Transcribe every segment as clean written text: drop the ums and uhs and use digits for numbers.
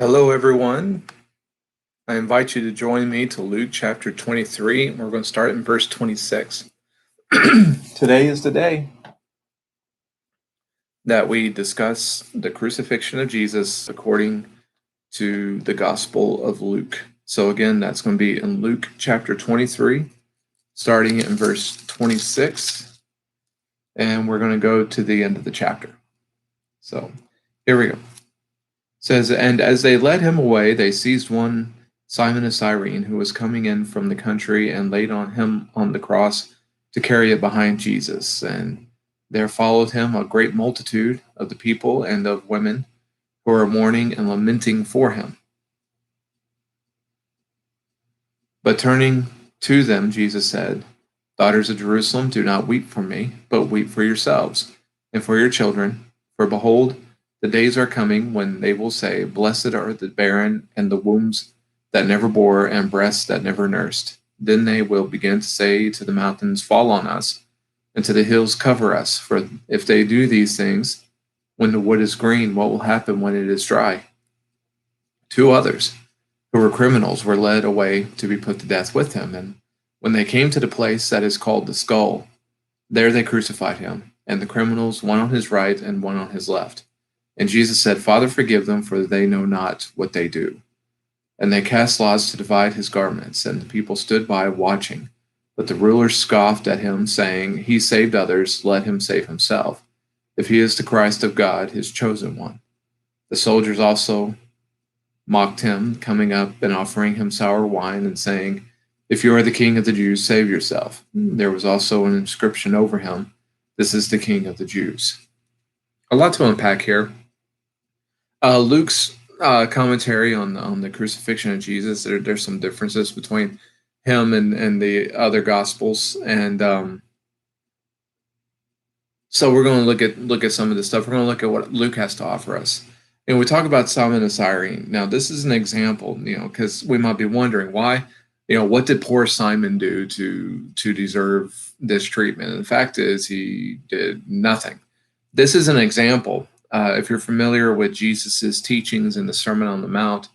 Hello, everyone. I invite you to join me to Luke chapter 23. We're going to start in verse 26. Today is the day that we discuss the crucifixion of Jesus according to the Gospel of Luke. So again, that's going to be in Luke chapter 23, starting in verse 26, and we're going to go to the end of the chapter. So here we go. It says, "And as they led him away, they seized one Simon of Cyrene, who was coming in from the country, and laid on him on the cross to carry it behind Jesus. And there followed him a great multitude of the people and of women who were mourning and lamenting for him. But turning to them, Jesus said, 'Daughters of Jerusalem, do not weep for me, but weep for yourselves and for your children. For behold, the days are coming when they will say, Blessed are the barren and the wombs that never bore and breasts that never nursed. Then they will begin to say to the mountains, Fall on us, and to the hills, cover us. For if they do these things, when the wood is green, what will happen when it is dry?' Two others, who were criminals, were led away to be put to death with him. And when they came to the place that is called the Skull, there they crucified him, and the criminals, one on his right and one on his left. And Jesus said, Father, forgive them, for they know not what they do. And they cast lots to divide his garments, and the people stood by watching. But the rulers scoffed at him, saying, He saved others, let him save himself, if he is the Christ of God, his chosen one. The soldiers also mocked him, coming up and offering him sour wine, and saying, If you are the king of the Jews, save yourself. There was also an inscription over him, This is the King of the Jews. A lot to unpack here. Luke's commentary on the crucifixion of Jesus, there's some differences between him and the other Gospels, and so we're going to look at some of this stuff. We're going to look at what Luke has to offer us. And we talk about Simon of Cyrene. Now, this is an example, because we might be wondering why, what did poor Simon do to deserve this treatment? And the fact is, he did nothing. This is an example. If you're familiar with Jesus's teachings in the Sermon on the Mount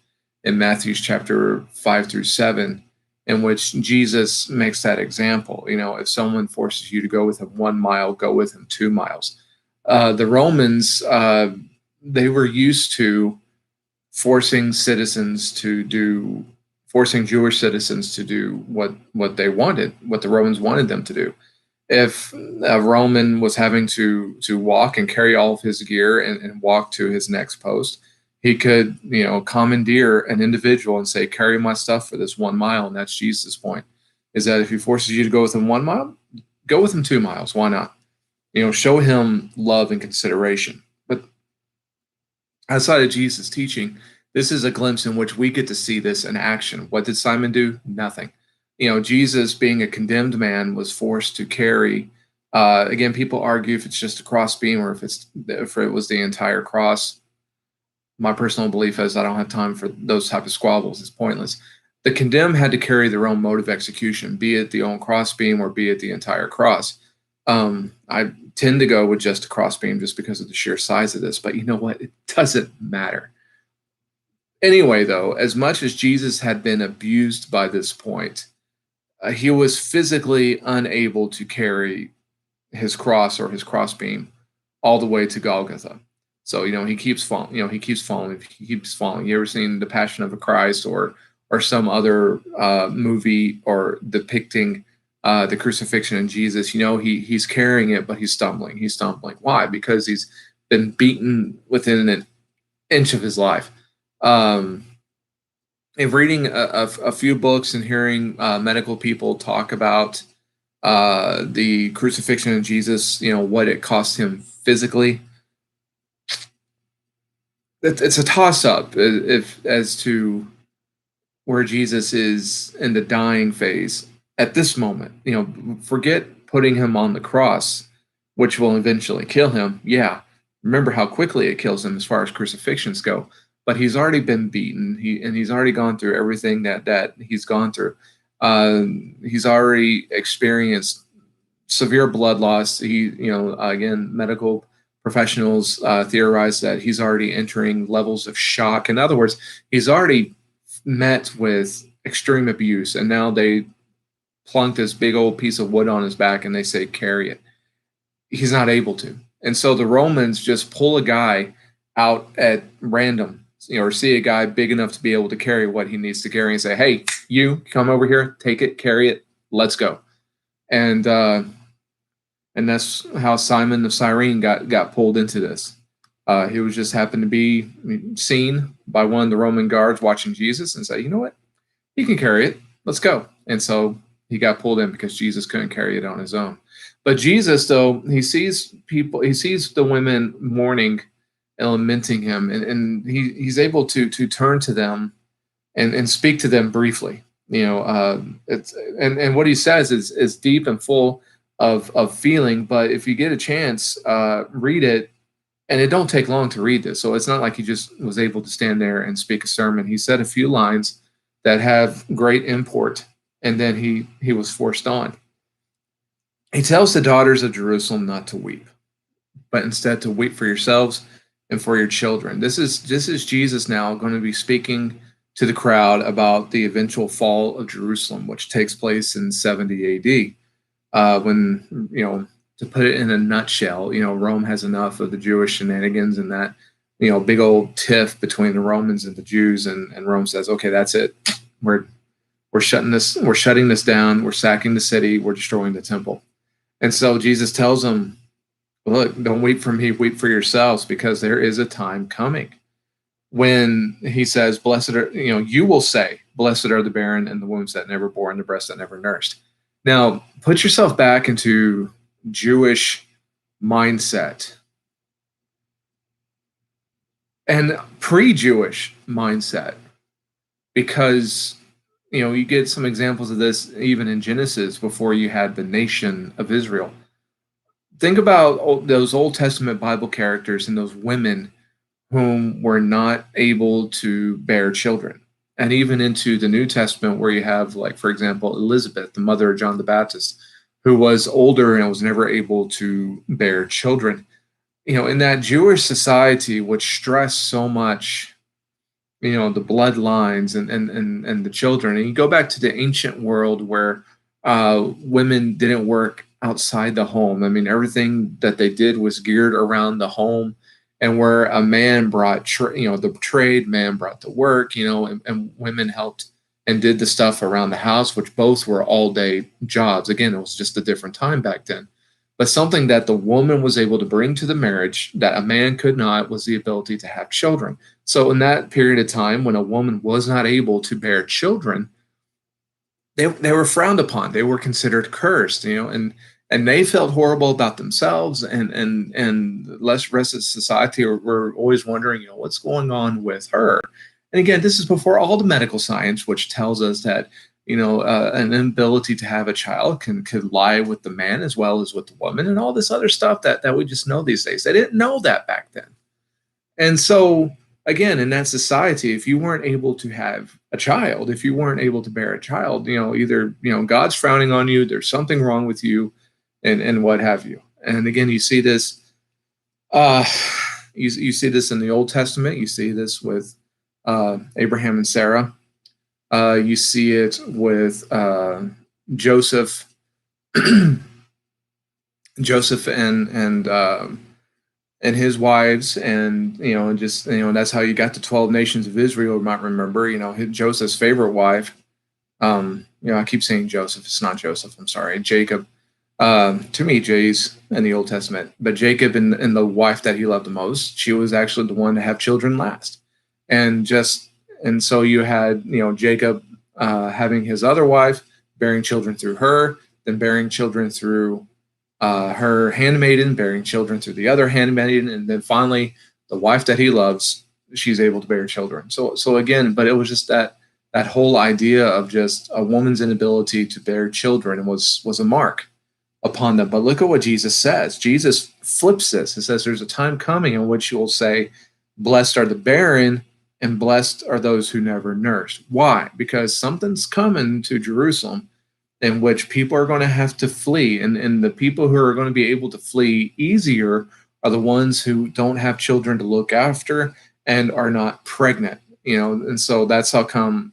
in Matthew chapter 5 through 7, in which Jesus makes that example. If someone forces you to go with him 1 mile, go with him 2 miles. The Romans, they were used to forcing Jewish citizens to do what they wanted, what the Romans wanted them to do. If a Roman was having to walk and carry all of his gear and walk to his next post, he could, commandeer an individual and say, carry my stuff for this 1 mile. And that's Jesus' point, is that if he forces you to go with him 1 mile, go with him 2 miles. Why not? Show him love and consideration. But outside of Jesus' teaching, this is a glimpse in which we get to see this in action. What did Simon do? Nothing. Jesus, being a condemned man, was forced to carry. Again, people argue if it's just a crossbeam or if it was the entire cross. My personal belief is I don't have time for those type of squabbles. It's pointless. The condemned had to carry their own mode of execution, be it the own crossbeam or be it the entire cross. I tend to go with just a crossbeam just because of the sheer size of this, but you know what? It doesn't matter. Anyway, though, as much as Jesus had been abused by this point, he was physically unable to carry his cross or his crossbeam all the way to Golgotha. So, he keeps falling, he keeps falling. You ever seen The Passion of the Christ or some other movie or depicting the crucifixion of Jesus? He's carrying it, but he's stumbling. Why? Because he's been beaten within an inch of his life. In reading a few books and hearing medical people talk about the crucifixion of Jesus, what it cost him physically, it's a toss-up as to where Jesus is in the dying phase at this moment. Forget putting him on the cross, which will eventually kill him. Yeah, remember how quickly it kills him as far as crucifixions go. But he's already been beaten. He's already gone through everything that he's gone through. He's already experienced severe blood loss. Again, medical professionals theorize that he's already entering levels of shock. In other words, he's already met with extreme abuse, and now they plunk this big old piece of wood on his back and they say, carry it. He's not able to. And so the Romans just pull a guy out at random, or see a guy big enough to be able to carry what he needs to carry and say, hey, you come over here, take it, carry it, let's go. And that's how Simon of Cyrene got pulled into this. He was just happened to be seen by one of the Roman guards watching Jesus and say, you know what, he can carry it, let's go. And so he got pulled in because Jesus couldn't carry it on his own. But Jesus, though, he sees the women mourning and lamenting him, and he's able to turn to them and speak to them briefly. It's and what he says is deep and full of feeling. But if you get a chance, read it, and it don't take long to read this. So it's not like he just was able to stand there and speak a sermon. He said a few lines that have great import, and then he was forced on. He tells the daughters of Jerusalem not to weep, but instead to weep for yourselves and for your children. This is Jesus now going to be speaking to the crowd about the eventual fall of Jerusalem, which takes place in 70 AD. When, to put it in a nutshell, Rome has enough of the Jewish shenanigans and that, big old tiff between the Romans and the Jews, and Rome says, okay, that's it. We're shutting this down. We're sacking the city. We're destroying the temple. And so Jesus tells them, look, don't weep for me, weep for yourselves, because there is a time coming when he says, blessed are, you will say, blessed are the barren and the wombs that never bore and the breasts that never nursed. Now, put yourself back into Jewish mindset and pre-Jewish mindset, because you get some examples of this even in Genesis before you had the nation of Israel. Think about those Old Testament Bible characters and those women whom were not able to bear children. And even into the New Testament, where you have, like, for example, Elizabeth, the mother of John the Baptist, who was older and was never able to bear children. In that Jewish society, which stressed so much the bloodlines and the children. And you go back to the ancient world where women didn't work outside the home. I mean, everything that they did was geared around the home, and where a man brought, the trade, man brought the work, and women helped and did the stuff around the house, which both were all day jobs. Again, it was just a different time back then. But something that the woman was able to bring to the marriage that a man could not was the ability to have children. So in that period of time when a woman was not able to bear children, they were frowned upon. They were considered cursed, and they felt horrible about themselves, and the rest of society were always wondering, what's going on with her. And again, this is before all the medical science, which tells us that an inability to have a child could lie with the man as well as with the woman, and all this other stuff that we just know these days. They didn't know that back then. And so, again, in that society, if you weren't able to have a child, if you weren't able to bear a child, either, God's frowning on you, there's something wrong with you, and what have you. And again, you see this, you see this in the Old Testament. You see this with Abraham and Sarah. You see it with Joseph, Joseph and his wives, and that's how you got the 12 nations of Israel. You might remember, Joseph's favorite wife. I keep saying Joseph. It's not Joseph. I'm sorry, Jacob. To me, Jay's in the Old Testament, but Jacob and the wife that he loved the most, she was actually the one to have children last, and so you had Jacob having his other wife, bearing children through her, then bearing children through her handmaiden, bearing children through the other handmaiden, and then finally the wife that he loves, she's able to bear children. So again, but it was just that whole idea of just a woman's inability to bear children was a mark upon them. But look at what Jesus says. Jesus flips this. It says there's a time coming in which you will say, blessed are the barren and blessed are those who never nursed. Why? Because something's coming to Jerusalem in which people are going to have to flee. And the people who are going to be able to flee easier are the ones who don't have children to look after and are not pregnant. And so that's how come,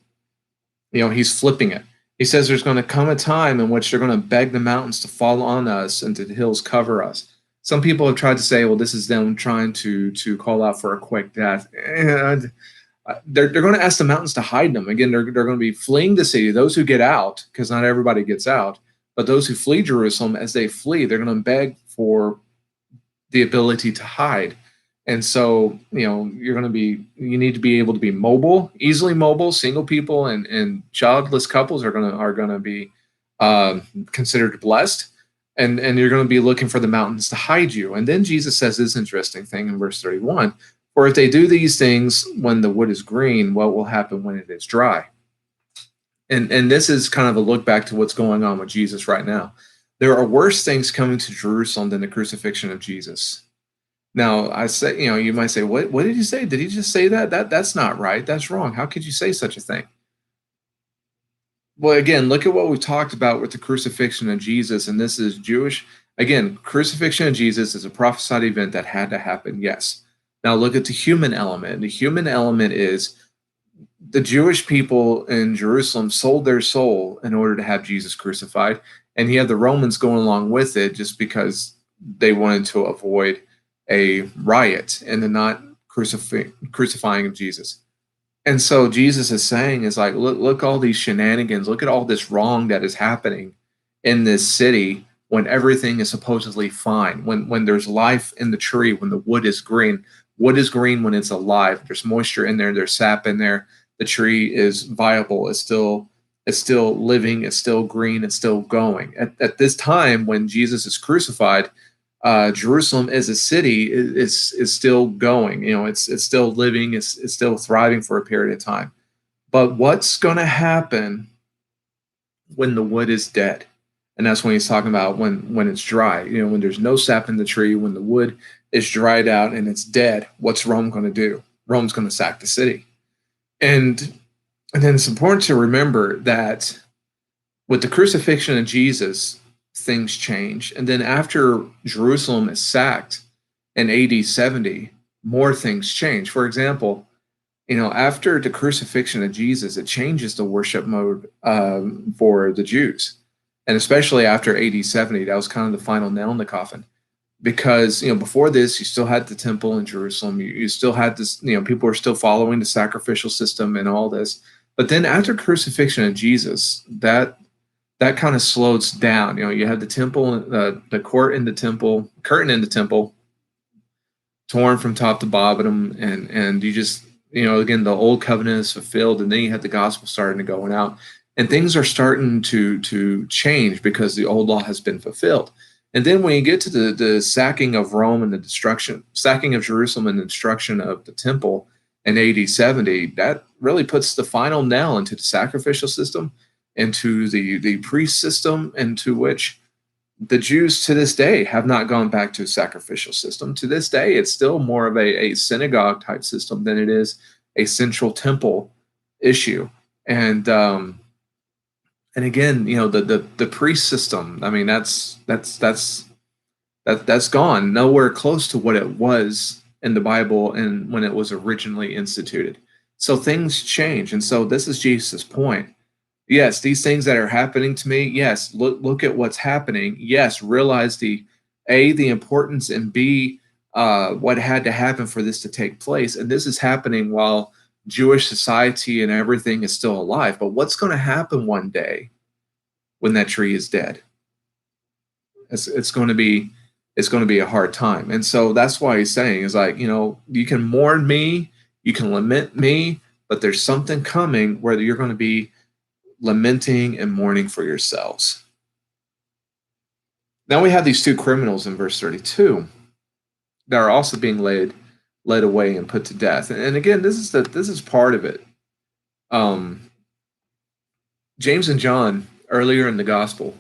he's flipping it. He says there's going to come a time in which they're going to beg the mountains to fall on us and the hills cover us. Some people have tried to say, well, this is them trying to call out for a quick death. And they're going to ask the mountains to hide them. Again, they're going to be fleeing the city. Those who get out, because not everybody gets out, but those who flee Jerusalem, as they flee, they're going to beg for the ability to hide. And so, you need to be able to be mobile, easily mobile. Single people and childless couples are going to be considered blessed. And you're going to be looking for the mountains to hide you. And then Jesus says this interesting thing in verse 31. For if they do these things when the wood is green, what will happen when it is dry? And this is kind of a look back to what's going on with Jesus right now. There are worse things coming to Jerusalem than the crucifixion of Jesus. Now, I say, you might say, what did he say? Did he just say that? That's not right. That's wrong. How could you say such a thing? Well, again, look at what we talked about with the crucifixion of Jesus, and this is Jewish. Again, crucifixion of Jesus is a prophesied event that had to happen, yes. Now look at the human element. The human element is the Jewish people in Jerusalem sold their soul in order to have Jesus crucified, and you have the Romans going along with it just because they wanted to avoid a riot and the not crucifying of Jesus. And so Jesus is saying, is like, look all these shenanigans, look at all this wrong that is happening in this city when everything is supposedly fine, when there's life in the tree, when the wood is green. Wood is green when it's alive. There's moisture in there, there's sap in there. The tree is viable, it's still living, it's still green, it's still going. At this time when Jesus is crucified, Jerusalem as a city is still going. It's still living, it's still thriving for a period of time. But what's going to happen when the wood is dead? And that's when he's talking about when it's dry. When there's no sap in the tree, when the wood is dried out and it's dead, what's Rome going to do? Rome's going to sack the city. And then it's important to remember that with the crucifixion of Jesus, things change. And then after Jerusalem is sacked in AD 70, more things change. For example, after the crucifixion of Jesus, it changes the worship mode for the Jews. And especially after AD 70, that was kind of the final nail in the coffin. Because, before this, you still had the temple in Jerusalem. You still had this, people were still following the sacrificial system and all this. But then after crucifixion of Jesus, that kind of slows down. You had the temple, the court in the temple, curtain in the temple, torn from top to bottom, and you just, again, the old covenant is fulfilled, and then you had the gospel starting to going out, and things are starting to change because the old law has been fulfilled. And then when you get to the sacking of Rome and the sacking of Jerusalem and the destruction of the temple in AD 70, that really puts the final nail into the sacrificial system, into the priest system, into which the Jews to this day have not gone back to a sacrificial system. To this day, it's still more of a synagogue type system than it is a central temple issue. And again, the priest system, I mean, that's gone, nowhere close to what it was in the Bible and when it was originally instituted. So things change. And so this is Jesus' point. Yes, these things that are happening to me, yes, look at what's happening. Yes, realize the importance, and B, what had to happen for this to take place. And this is happening while Jewish society and everything is still alive. But what's going to happen one day when that tree is dead? It's going to be a hard time. And so that's why he's saying, is like, you can mourn me, you can lament me, but there's something coming where you're going to be lamenting and mourning for yourselves. Now we have these two criminals in verse 32 that are also being led away and put to death. And again, this is part of it. James and John, earlier in the gospel,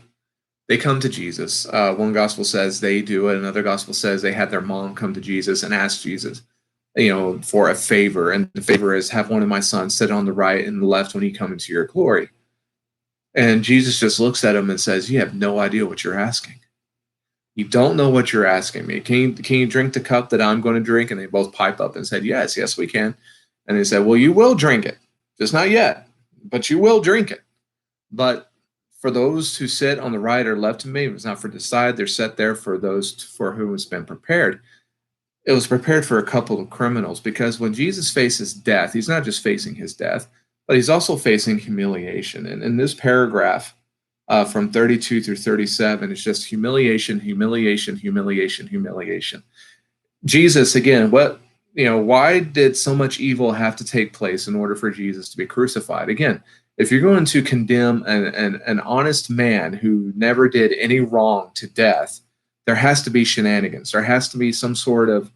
they come to Jesus. One gospel says they do it. Another gospel says they had their mom come to Jesus and ask Jesus, for a favor. And the favor is, have one of my sons sit on the right and the left when you come into your glory. And Jesus just looks at him and says, you have no idea what you're asking. You don't know what you're asking me. Can you drink the cup that I'm going to drink? And they both pipe up and said, yes, yes, we can. And they said, well, you will drink it. Just not yet, but you will drink it. But for those who sit on the right or left of me, it was not for the side. They're set there for those for whom it's been prepared. It was prepared for a couple of criminals, because when Jesus faces death, he's not just facing his death, but he's also facing humiliation. And in this paragraph, from 32 through 37, it's just humiliation, humiliation, humiliation, humiliation. Jesus, again, why did so much evil have to take place in order for Jesus to be crucified? Again, if you're going to condemn an honest man who never did any wrong to death, there has to be shenanigans. There has to be some sort of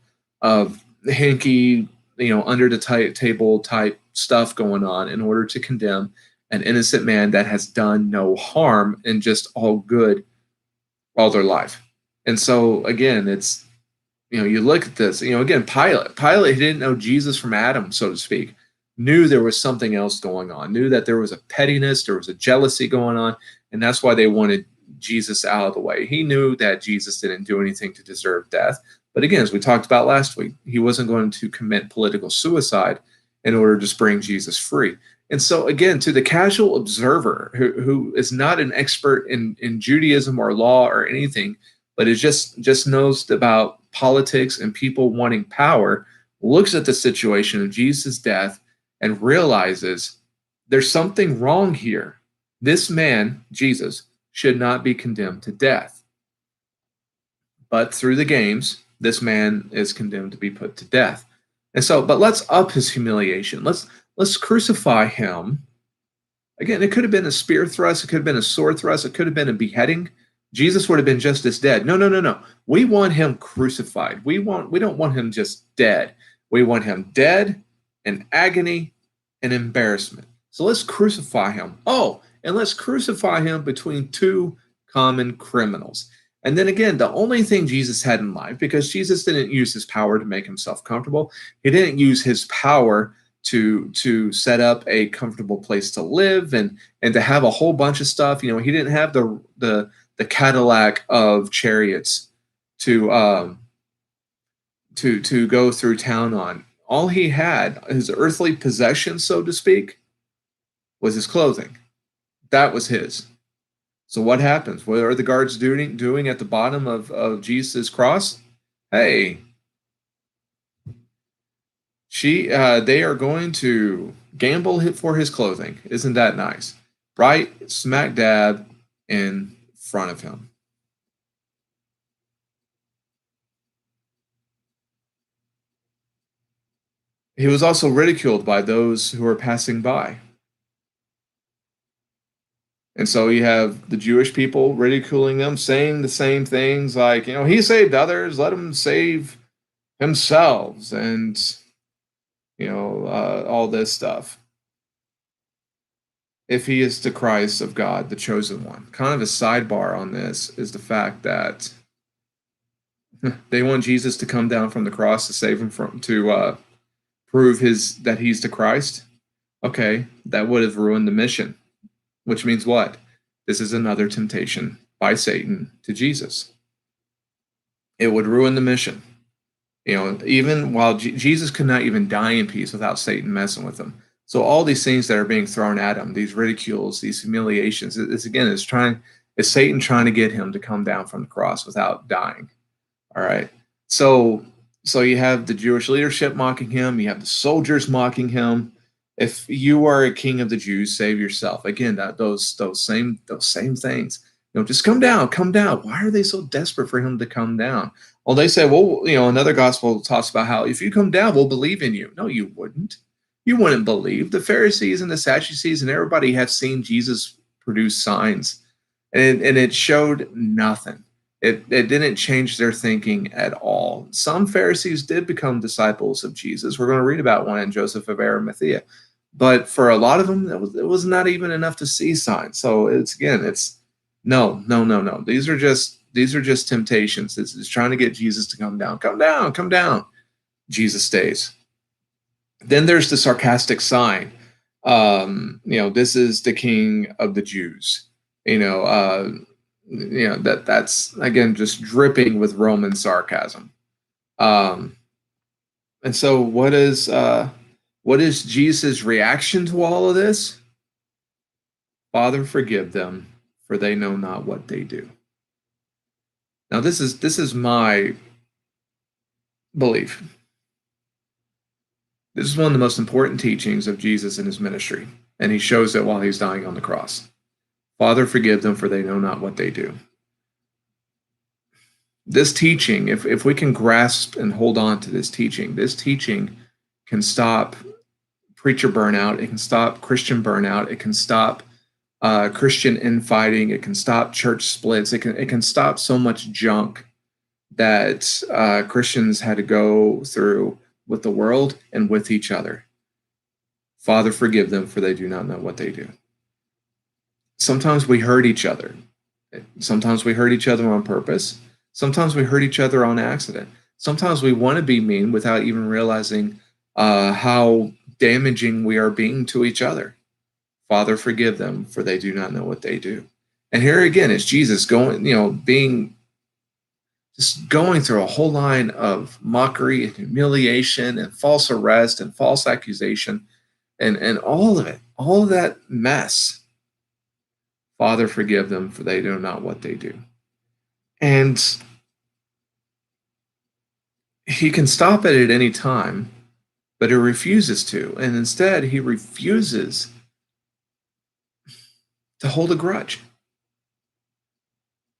hinky, under the table type stuff going on in order to condemn an innocent man that has done no harm and just all good all their life. And so again, it's, you look at this, again, Pilate, he didn't know Jesus from Adam, so to speak, knew there was something else going on, knew that there was a pettiness, there was a jealousy going on, and that's why they wanted Jesus out of the way. He knew that Jesus didn't do anything to deserve death. But again, as we talked about last week, he wasn't going to commit political suicide in order to bring Jesus free. And so again, to the casual observer who is not an expert in Judaism or law or anything, but is just knows about politics and people wanting power, looks at the situation of Jesus' death and realizes there's something wrong here. This man, Jesus, should not be condemned to death. But through the games, this man is condemned to be put to death. And so, but let's up his humiliation. Let's crucify him. Again, it could have been a spear thrust, it could have been a sword thrust, it could have been a beheading. Jesus would have been just as dead. No. We want him crucified. We don't want him just dead. We want him dead in agony and embarrassment. So let's crucify him. Oh, and let's crucify him between two common criminals. And then again, the only thing Jesus had in life, because Jesus didn't use his power to make himself comfortable, he didn't use his power to set up a comfortable place to live and to have a whole bunch of stuff. He didn't have the Cadillac of chariots to go through town on. All he had, his earthly possession, so to speak, was his clothing. That was his. So what happens? What are the guards doing at the bottom of Jesus' cross? Hey, they are going to gamble for his clothing. Isn't that nice? Right smack dab in front of him. He was also ridiculed by those who were passing by. And so you have the Jewish people ridiculing them, saying the same things like, he saved others, let him save themselves, and, all this stuff. If he is the Christ of God, the chosen one. Kind of a sidebar on this is the fact that they want Jesus to come down from the cross to save him to prove that he's the Christ. Okay, that would have ruined the mission. Which means what? This is another temptation by Satan to Jesus. It would ruin the mission. Even while Jesus could not even die in peace without Satan messing with him. So all these things that are being thrown at him, these ridicules, these humiliations, is Satan trying to get him to come down from the cross without dying. All right. So you have the Jewish leadership mocking him. You have the soldiers mocking him. If you are a king of the Jews, save yourself. Again, those same things. Just come down. Why are they so desperate for him to come down? Well, they say, well, another gospel talks about how if you come down, we'll believe in you. No, you wouldn't. You wouldn't believe. The Pharisees and the Sadducees and everybody have seen Jesus produce signs, and it showed nothing. It didn't change their thinking at all. Some Pharisees did become disciples of Jesus. We're going to read about one in Joseph of Arimathea. But for a lot of them, it was not even enough to see signs. So it's no. These are just temptations. It's trying to get Jesus to come down. Come down. Jesus stays. Then there's the sarcastic sign. This is the king of the Jews. That's again just dripping with Roman sarcasm. Um, and so, what is Jesus' reaction to all of this? Father, forgive them, for they know not what they do. Now, this is my belief. This is one of the most important teachings of Jesus in his ministry, and he shows it while he's dying on the cross. Father, forgive them, for they know not what they do. This teaching, if we can grasp and hold on to this teaching can stop preacher burnout. It can stop Christian burnout. It can stop Christian infighting. It can stop church splits. It can stop so much junk that Christians had to go through with the world and with each other. Father, forgive them, for they do not know what they do. Sometimes we hurt each other. Sometimes we hurt each other on purpose. Sometimes we hurt each other on accident. Sometimes we want to be mean without even realizing how damaging we are being to each other. Father, forgive them, for they do not know what they do. And here again is Jesus going, just going through a whole line of mockery and humiliation and false arrest and false accusation and all of it, all of that mess. Father, forgive them, for they know not what they do. And he can stop it at any time, but he refuses to. And instead, he refuses to hold a grudge.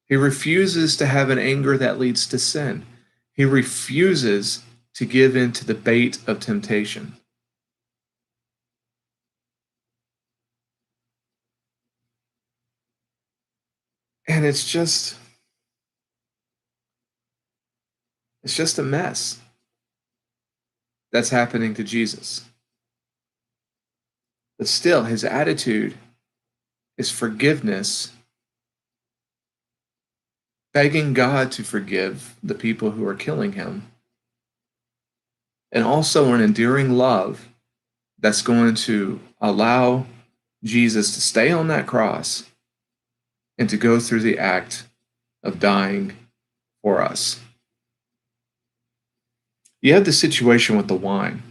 He refuses to have an anger that leads to sin. He refuses to give in to the bait of temptation. And it's just a mess that's happening to Jesus. But still, his attitude is forgiveness, begging God to forgive the people who are killing him, and also an enduring love that's going to allow Jesus to stay on that cross and to go through the act of dying for us. You have the situation with the wine.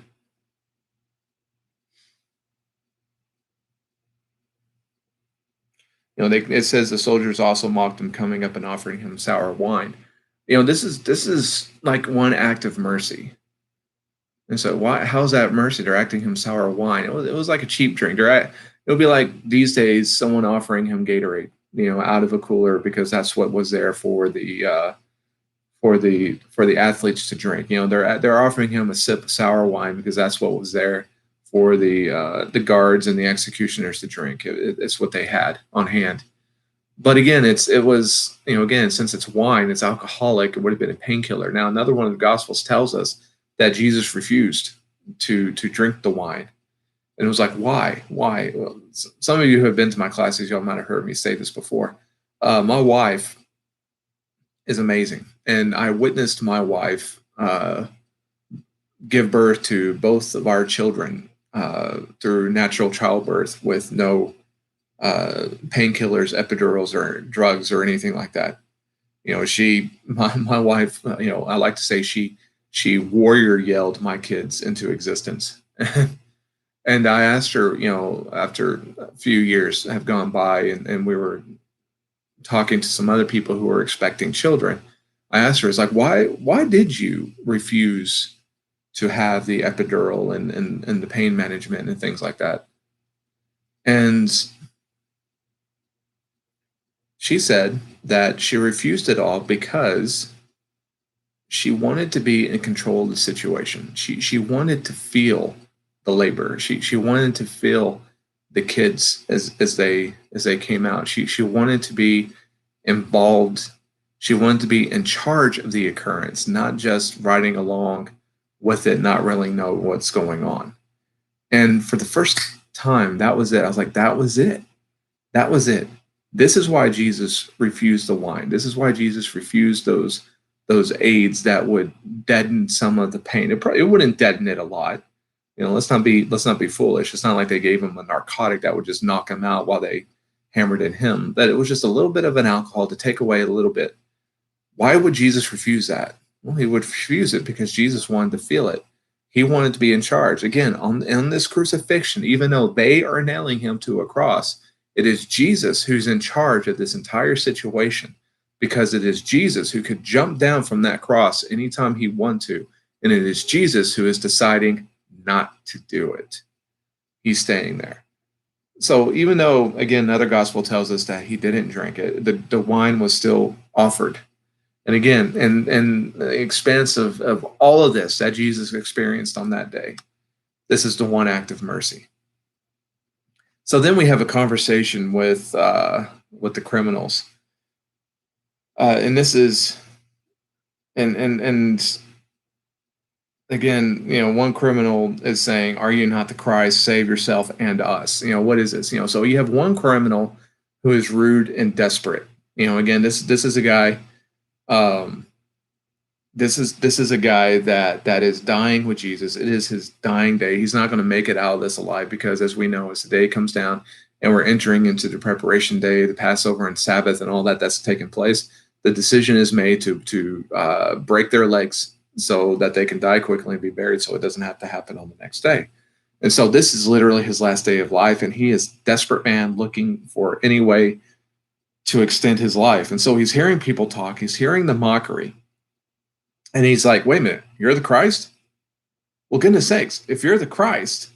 It says the soldiers also mocked him, coming up and offering him sour wine. This is like one act of mercy. And so, how's that mercy? They're acting him sour wine. It was like a cheap drink. It would be like these days someone offering him Gatorade, out of a cooler, because that's what was there for the athletes to drink. They're offering him a sip of sour wine because that's what was there for the guards and the executioners to drink. It's what they had on hand. But again, it was again, since it's wine, it's alcoholic. It would have been a painkiller. Now, another one of the Gospels tells us that Jesus refused to drink the wine, and it was like, why? Well, some of you who have been to my classes, y'all might have heard me say this before. My wife is amazing, and I witnessed my wife give birth to both of our children through natural childbirth with no painkillers, epidurals, or drugs or anything like that. My wife, I like to say she warrior yelled my kids into existence. And I asked her, after a few years have gone by and we were talking to some other people who were expecting children, I asked her, it's like, why did you refuse to have the epidural and the pain management and things like that? And she said that she refused it all because she wanted to be in control of the situation. She wanted to feel the labor. She wanted to feel the kids as they came out. She wanted to be involved. She wanted to be in charge of the occurrence, not just riding along with it, not really know what's going on. And for the first time, that was it. I was like, that was it. That was it. This is why Jesus refused the wine. This is why Jesus refused those aids that would deaden some of the pain. It wouldn't deaden it a lot. Let's not be foolish. It's not like they gave him a narcotic that would just knock him out while they hammered in him, that it was just a little bit of an alcohol to take away a little bit. Why would Jesus refuse that? Well, he would refuse it because Jesus wanted to feel it. He wanted to be in charge. Again, on this crucifixion, even though they are nailing him to a cross, it is Jesus who's in charge of this entire situation, because it is Jesus who could jump down from that cross anytime he wanted to. And it is Jesus who is deciding not to do it. He's staying there. So even though, again, another gospel tells us that he didn't drink it, the wine was still offered. And again, and the expanse of all of this that Jesus experienced on that day, this is the one act of mercy. So then we have a conversation with the criminals, and this is, and again, one criminal is saying, "Are you not the Christ? Save yourself and us." What is this? So you have one criminal who is rude and desperate. Again, this is a guy. This is a guy that is dying with Jesus. It is his dying day. He's not going to make it out of this alive, because, as we know, as the day comes down and we're entering into the preparation day, the Passover and Sabbath and all that's taking place, the decision is made to break their legs so that they can die quickly and be buried, so it doesn't have to happen on the next day. And so this is literally his last day of life, and he is a desperate man looking for any way to extend his life. And so he's hearing people talk, he's hearing the mockery, and he's like, wait a minute, you're the Christ? Well, goodness sakes, if you're the Christ,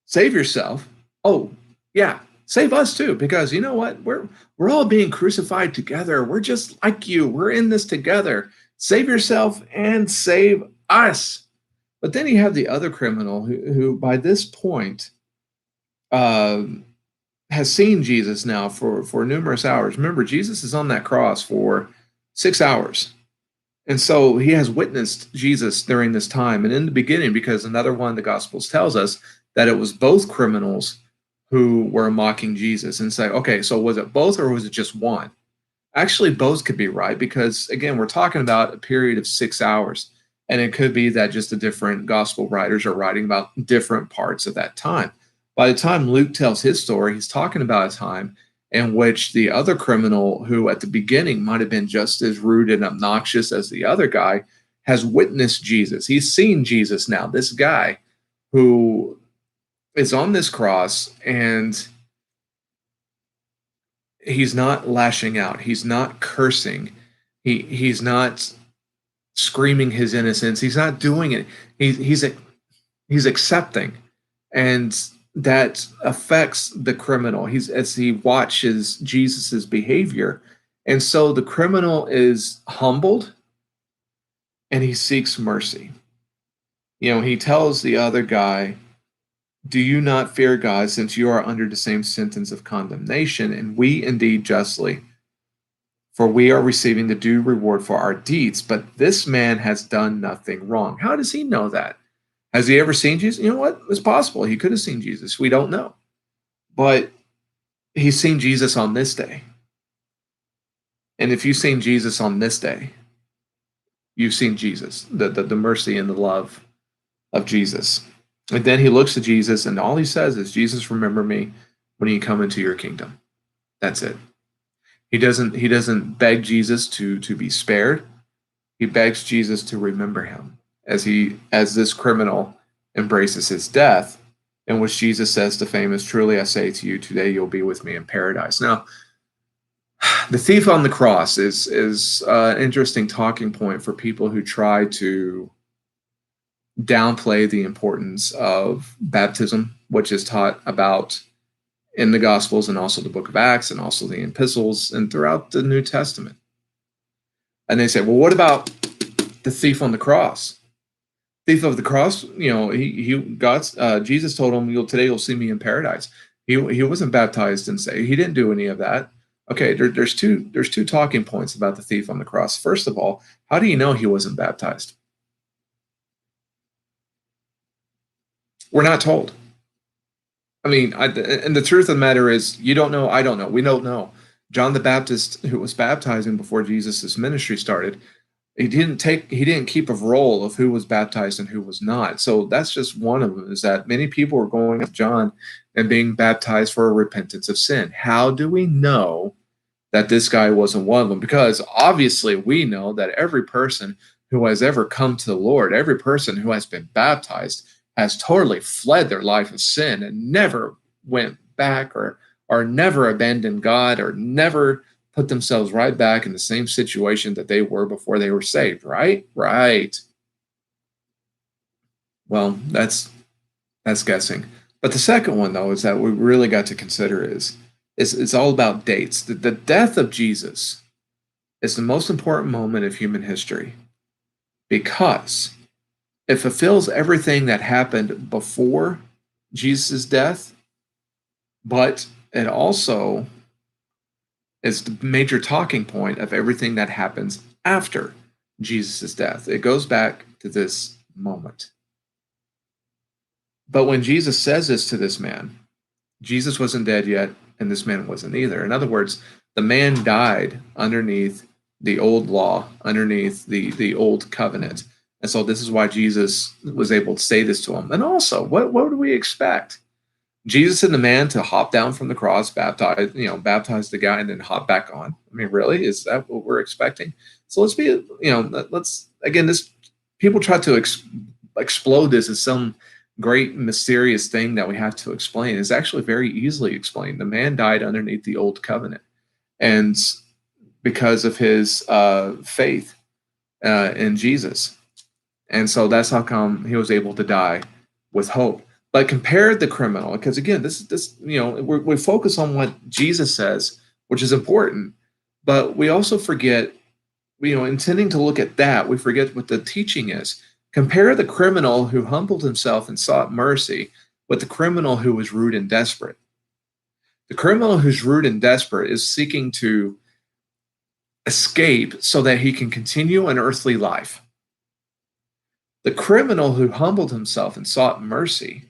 save yourself. Oh, yeah, save us too, because you know what? We're all being crucified together. We're just like you. We're in this together. Save yourself and save us. But then you have the other criminal who by this point, has seen Jesus now for numerous hours. Remember, Jesus is on that cross for 6 hours. And so he has witnessed Jesus during this time. And in the beginning, because another one of the Gospels tells us that it was both criminals who were mocking Jesus, and say, okay, so was it both or was it just one? Actually, both could be right, because, again, we're talking about a period of 6 hours. And it could be that just the different gospel writers are writing about different parts of that time. By the time Luke tells his story, he's talking about a time in which the other criminal, who at the beginning might have been just as rude and obnoxious as the other guy, has witnessed Jesus. He's seen Jesus now, this guy who is on this cross, and he's not lashing out. He's not cursing. He's not screaming his innocence. He's not doing it. He's accepting. And that affects the criminal. As he watches Jesus's behavior. And so the criminal is humbled and he seeks mercy. He tells the other guy, do you not fear God, since you are under the same sentence of condemnation, and we indeed justly, for we are receiving the due reward for our deeds, but this man has done nothing wrong. How does he know that? Has he ever seen Jesus? You know what? It's possible. He could have seen Jesus. We don't know. But he's seen Jesus on this day. And if you've seen Jesus on this day, you've seen Jesus, the mercy and the love of Jesus. And then he looks to Jesus, and all he says is, Jesus, remember me when you come into your kingdom. That's it. He doesn't beg Jesus to be spared. He begs Jesus to remember him as this criminal embraces his death, in which Jesus says the famous, truly I say to you, today you'll be with me in paradise. Now, the thief on the cross is an interesting talking point for people who try to downplay the importance of baptism, which is taught about in the Gospels and also the book of Acts and also the epistles and throughout the New Testament. And they say, well, what about the thief on the cross? Thief of the cross, Jesus told him, today you'll see me in paradise. He wasn't baptized and saved. He didn't do any of that. Okay, there's two talking points about the thief on the cross. First of all, how do you know he wasn't baptized? We're not told. I mean, and the truth of the matter is, you don't know, I don't know, we don't know. John the Baptist, who was baptizing before Jesus' ministry started, He didn't keep a roll of who was baptized and who was not. So that's just one of them, is that many people were going to John and being baptized for a repentance of sin. How do we know that this guy wasn't one of them? Because obviously we know that every person who has ever come to the Lord, every person who has been baptized, has totally fled their life of sin and never went back, or never abandoned God, or never put themselves right back in the same situation that they were before they were saved, right? Right. Well, that's guessing. But the second one, though, is that we really got to consider is it's all about dates. The death of Jesus is the most important moment of human history because it fulfills everything that happened before Jesus' death, but it also is the major talking point of everything that happens after Jesus' death. It goes back to this moment. But when Jesus says this to this man, Jesus wasn't dead yet, and this man wasn't either. In other words, the man died underneath the old law, underneath the old covenant. And so this is why Jesus was able to say this to him. And also, what do we expect? Jesus and the man to hop down from the cross, baptize the guy, and then hop back on. I mean, really, is that what we're expecting? So let's again, this people try to explode this as some great mysterious thing that we have to explain. It's actually very easily explained. The man died underneath the old covenant, and because of his faith in Jesus, and so that's how come he was able to die with hope. But compare the criminal, because again, we focus on what Jesus says, which is important, but we also forget, intending to look at that, we forget what the teaching is. Compare the criminal who humbled himself and sought mercy with the criminal who was rude and desperate. The criminal who's rude and desperate is seeking to escape so that he can continue an earthly life. The criminal who humbled himself and sought mercy,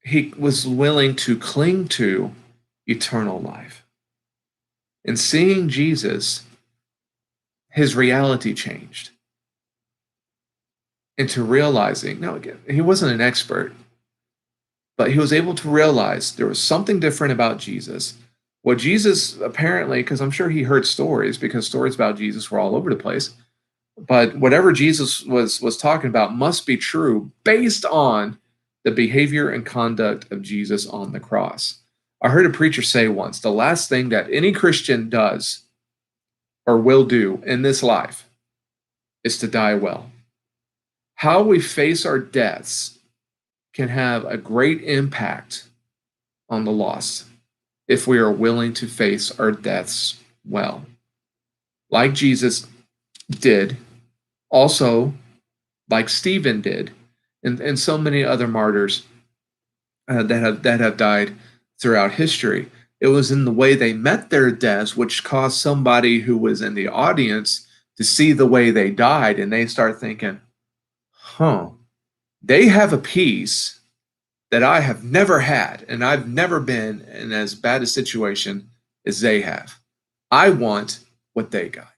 he was willing to cling to eternal life. In seeing Jesus, his reality changed into realizing, now again, he wasn't an expert, but he was able to realize there was something different about Jesus. What Jesus apparently, because I'm sure he heard stories, because stories about Jesus were all over the place, but whatever Jesus was talking about must be true based on the behavior and conduct of Jesus on the cross. I heard a preacher say once, the last thing that any Christian does or will do in this life is to die well. How we face our deaths can have a great impact on the lost if we are willing to face our deaths well. Like Jesus did, also like Stephen did, and so many other martyrs that have died throughout history. It was in the way they met their deaths which caused somebody who was in the audience to see the way they died, and they start thinking, they have a peace that I have never had, and I've never been in as bad a situation as they have. I want what they got.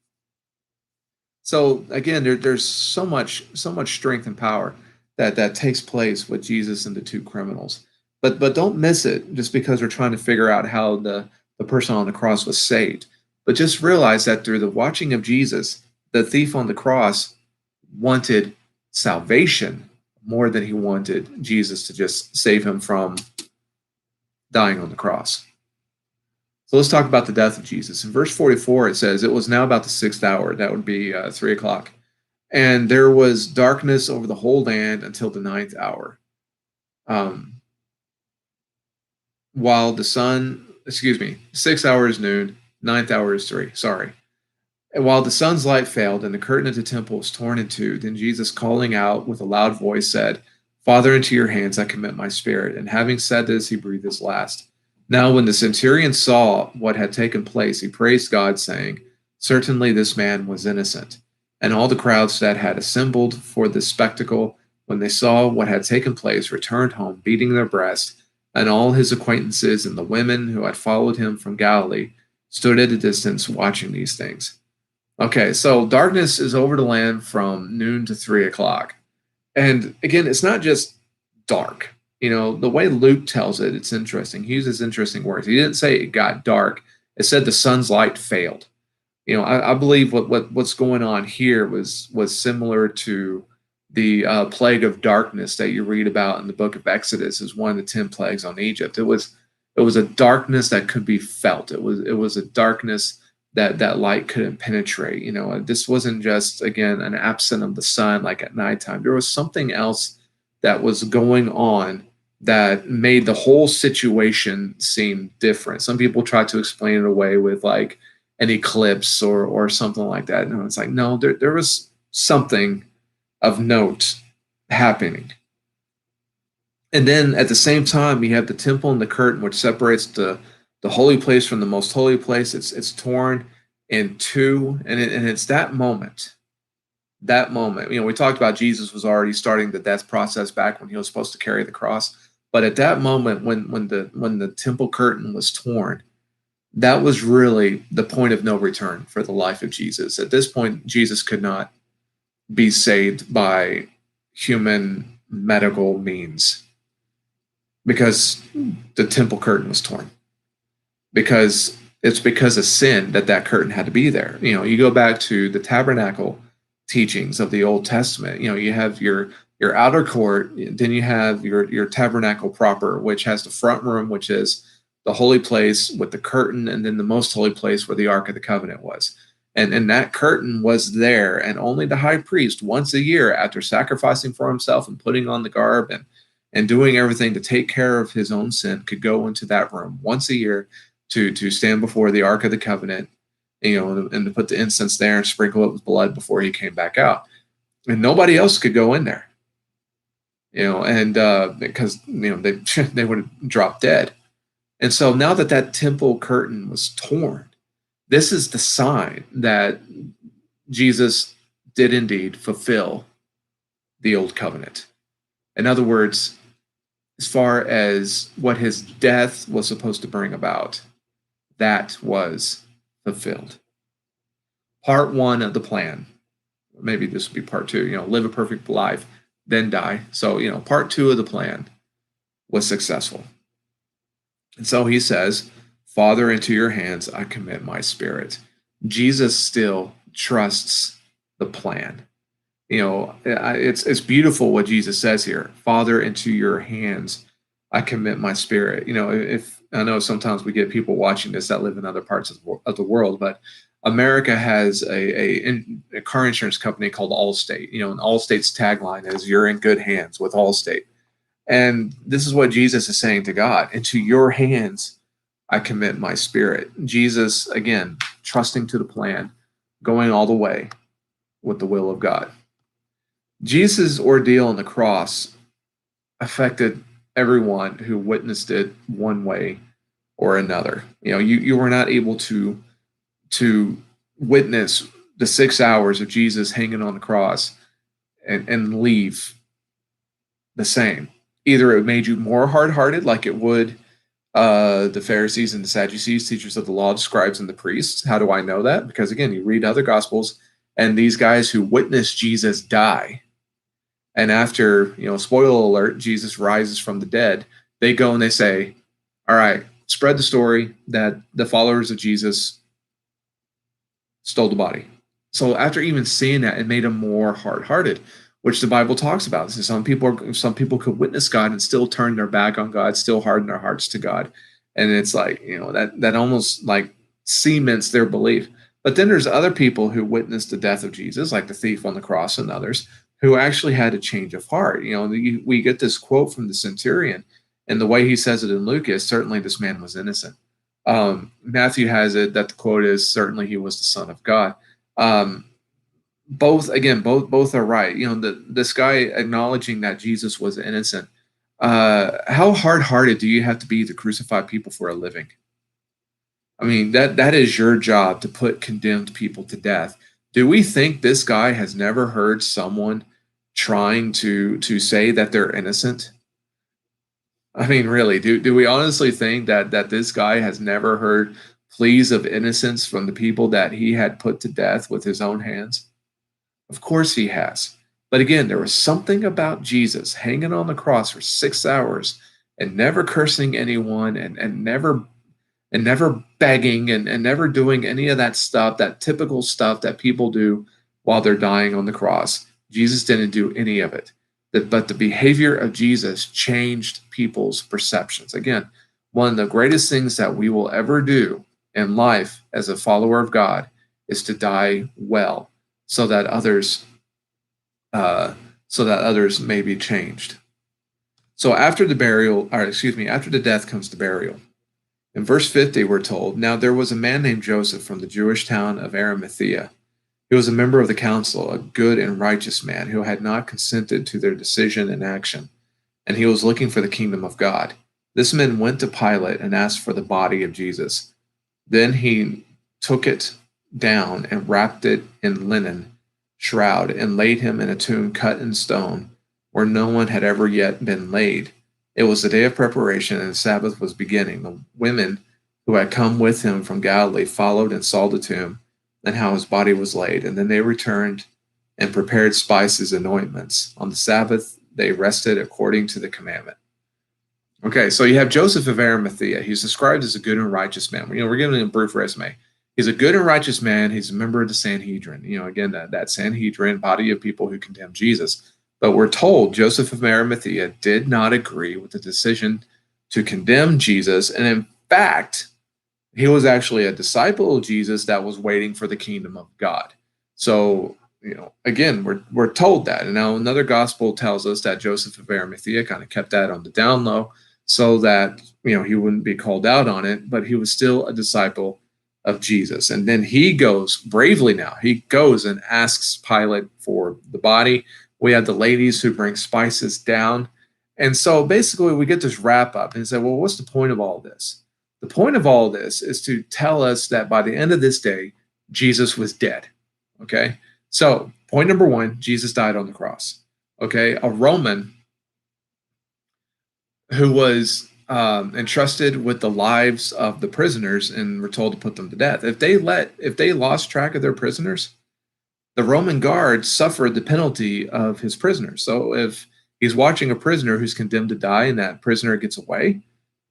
So again, there's so much strength and power that takes place with Jesus and the two criminals. But don't miss it just because we're trying to figure out how the person on the cross was saved. But just realize that through the watching of Jesus, the thief on the cross wanted salvation more than he wanted Jesus to just save him from dying on the cross. So let's talk about the death of Jesus. In verse 44, it says, "It was now about the 6th hour." That would be 3 o'clock. "And there was darkness over the whole land until the 9th hour. While the sun, 6 hours noon, 9th hour is 3, sorry. And while the sun's light failed and the curtain of the temple was torn in two, then Jesus, calling out with a loud voice, said, 'Father, into your hands I commit my spirit.' And having said this, he breathed his last. Now when the centurion saw what had taken place, he praised God, saying, 'Certainly this man was innocent.' And all the crowds that had assembled for this spectacle, when they saw what had taken place, returned home, beating their breasts. And all his acquaintances and the women who had followed him from Galilee stood at a distance watching these things. Okay, so darkness is over the land from noon to 3 o'clock. And again, it's not just dark. The way Luke tells it, it's interesting. He uses interesting words. He didn't say it got dark. It said the sun's light failed. I believe what's going on here was similar to the plague of darkness that you read about in the book of Exodus as one of the 10 plagues on Egypt. It was a darkness that could be felt. It was a darkness that light couldn't penetrate. This wasn't just, again, an absence of the sun like at nighttime. There was something else that was going on that made the whole situation seem different. Some people try to explain it away with like an eclipse or something like that. And it's like, no, there was something of note happening. And then at the same time, you have the temple and the curtain, which separates the holy place from the most holy place. It's torn in two, and it's that moment. That moment, we talked about Jesus was already starting the death process back when he was supposed to carry the cross. But at that moment, when the temple curtain was torn, that was really the point of no return for the life of Jesus. At this point, Jesus could not be saved by human medical means because the temple curtain was torn. Because it's because of sin that curtain had to be there. You go back to the tabernacle teachings of the Old Testament. You have your outer court, then you have your tabernacle proper, which has the front room, which is the holy place with the curtain, and then the most holy place where the Ark of the Covenant was. And that curtain was there, and only the high priest once a year, after sacrificing for himself and putting on the garb and doing everything to take care of his own sin, could go into that room once a year to stand before the Ark of the Covenant, and to put the incense there and sprinkle it with blood before he came back out. And nobody else could go in there, and because they would have dropped dead. And so now that temple curtain was torn, this is the sign that Jesus did indeed fulfill the old covenant. In other words, as far as what his death was supposed to bring about, that was fulfilled. Part one of the plan, maybe this would be part two, live a perfect life, then die. So, part two of the plan was successful. And so he says, Father, into your hands I commit my spirit. Jesus still trusts the plan. It's beautiful what Jesus says here. Father, into your hands I commit my spirit. If I know sometimes we get people watching this that live in other parts of the world, but America has a car insurance company called Allstate. And Allstate's tagline is "You're in good hands with Allstate." And this is what Jesus is saying to God: "Into your hands I commit my spirit." Jesus, again, trusting to the plan, going all the way with the will of God. Jesus' ordeal on the cross affected everyone who witnessed it one way or another. You were not able to witness the 6 hours of Jesus hanging on the cross and leave the same. Either it made you more hard-hearted, like it would the Pharisees and the Sadducees, teachers of the law, the scribes and the priests. How do I know that? Because again, you read other gospels, and these guys who witnessed Jesus die, and after, spoiler alert, Jesus rises from the dead, they go and they say, all right, spread the story that the followers of Jesus stole the body. So after even seeing that, it made them more hard-hearted, which the Bible talks about. So some people could witness God and still turn their back on God, still harden their hearts to God. And it's like, that almost like cements their belief. But then there's other people who witnessed the death of Jesus, like the thief on the cross and others, who actually had a change of heart. We get this quote from the centurion, and the way he says it in Luke is, certainly this man was innocent. Matthew has it that the quote is, certainly he was the Son of God. Both are right. This guy acknowledging that Jesus was innocent. How hard-hearted do you have to be to crucify people for a living? I mean, that is your job, to put condemned people to death. Do we think this guy has never heard someone trying to say that they're innocent? I mean, really, do we honestly think that this guy has never heard pleas of innocence from the people that he had put to death with his own hands? Of course he has. But again, there was something about Jesus hanging on the cross for 6 hours and never cursing anyone and never begging and never doing any of that stuff, that typical stuff that people do while they're dying on the cross. Jesus didn't do any of it. But the behavior of Jesus changed people's perceptions. Again, one of the greatest things that we will ever do in life as a follower of God is to die well, so that others may be changed. So after the after the death comes the burial. In verse 50, we're told, "Now there was a man named Joseph from the Jewish town of Arimathea. He was a member of the council, a good and righteous man who had not consented to their decision and action, and he was looking for the kingdom of God. This man went to Pilate and asked for the body of Jesus. Then he took it down and wrapped it in linen shroud and laid him in a tomb cut in stone where no one had ever yet been laid. It was the day of preparation, and the Sabbath was beginning. The women who had come with him from Galilee followed and saw the tomb and how his body was laid. And then they returned and prepared spices and ointments. On the Sabbath, they rested according to the commandment." Okay, so you have Joseph of Arimathea. He's described as a good and righteous man. We're giving him a brief resume. He's a good and righteous man. He's a member of the Sanhedrin. Again, that Sanhedrin body of people who condemned Jesus. But we're told Joseph of Arimathea did not agree with the decision to condemn Jesus. And in fact, he was actually a disciple of Jesus that was waiting for the kingdom of God. So, again, we're told that. And now another gospel tells us that Joseph of Arimathea kind of kept that on the down low so that, he wouldn't be called out on it, but he was still a disciple of Jesus. And then he goes bravely now. He goes and asks Pilate for the body. We have the ladies who bring spices down. And so basically we get this wrap up and say, well, what's the point of all this? The point of all this is to tell us that by the end of this day, Jesus was dead. Okay? So point number one, Jesus died on the cross. Okay? A Roman who was entrusted with the lives of the prisoners and were told to put them to death. If they lost track of their prisoners, the Roman guard suffered the penalty of his prisoners. So if he's watching a prisoner who's condemned to die and that prisoner gets away,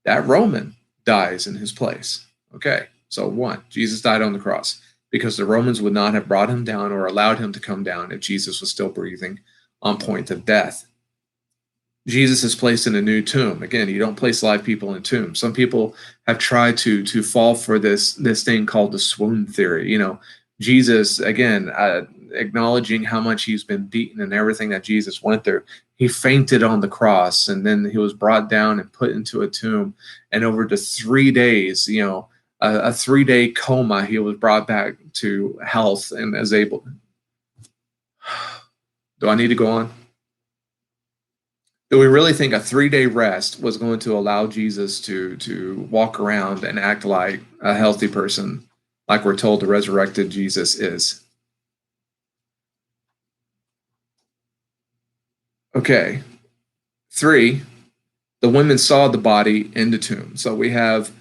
that Roman dies in his place. Okay, so one, Jesus died on the cross because the Romans would not have brought him down or allowed him to come down if Jesus was still breathing on point of death. Jesus is placed in a new tomb. Again, you don't place live people in tombs. Some people have tried to fall for this thing called the Swoon Theory. Jesus, again, acknowledging how much he's been beaten and everything that Jesus went through. He fainted on the cross, and then he was brought down and put into a tomb. And over the 3 days, a 3-day coma, he was brought back to health and is able. Do I need to go on? Do we really think a 3-day rest was going to allow Jesus to walk around and act like a healthy person, like we're told the resurrected Jesus is? Okay. 3, the women saw the body in the tomb. So we have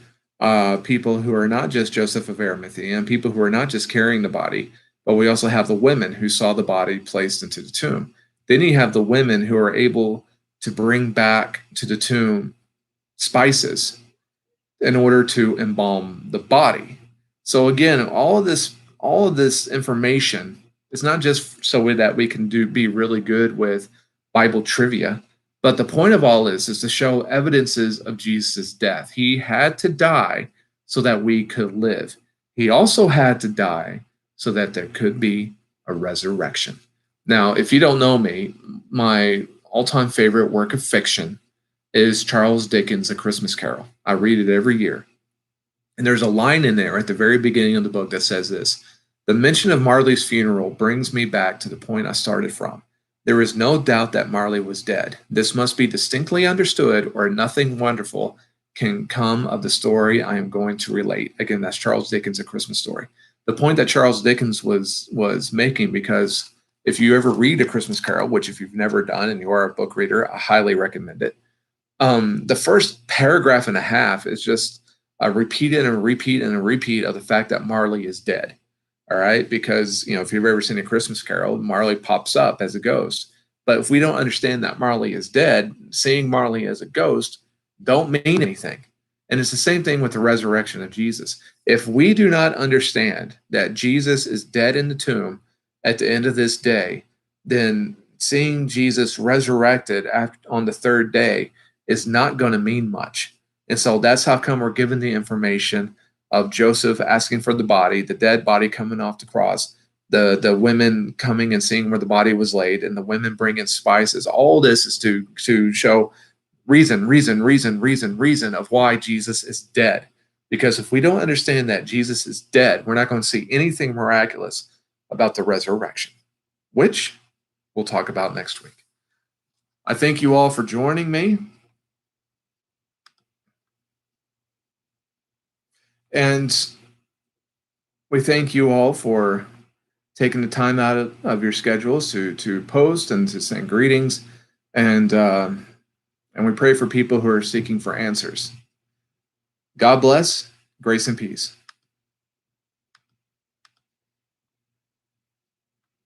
people who are not just Joseph of Arimathea and people who are not just carrying the body, but we also have the women who saw the body placed into the tomb. Then you have the women who are able to bring back to the tomb spices in order to embalm the body. So again, all of this information is not just so that we can be really good with Bible trivia, but the point of all this is to show evidences of Jesus' death. He had to die so that we could live. He also had to die so that there could be a resurrection. Now, if you don't know me, my all-time favorite work of fiction is Charles Dickens' A Christmas Carol. I read it every year. And there's a line in there at the very beginning of the book that says this: "The mention of Marley's funeral brings me back to the point I started from. There is no doubt that Marley was dead. This must be distinctly understood, or nothing wonderful can come of the story I am going to relate." Again, that's Charles Dickens' A Christmas Story. The point that Charles Dickens was making, because if you ever read A Christmas Carol, which if you've never done and you are a book reader, I highly recommend it. The first paragraph and a half is just repeat and a repeat and a repeat of the fact that Marley is dead. All right, because if you've ever seen A Christmas Carol, Marley pops up as a ghost. But if we don't understand that Marley is dead, seeing Marley as a ghost don't mean anything. And it's the same thing with the resurrection of Jesus. If we do not understand that Jesus is dead in the tomb at the end of this day, then seeing Jesus resurrected on the third day is not going to mean much. And so that's how come we're given the information of Joseph asking for the body, the dead body coming off the cross, the women coming and seeing where the body was laid, and the women bringing spices. All this is to show reason of why Jesus is dead. Because if we don't understand that Jesus is dead, we're not going to see anything miraculous about the resurrection, which we'll talk about next week. I thank you all for joining me. And we thank you all for taking the time out of your schedules to post and to send greetings. And we pray for people who are seeking for answers. God bless, grace and peace.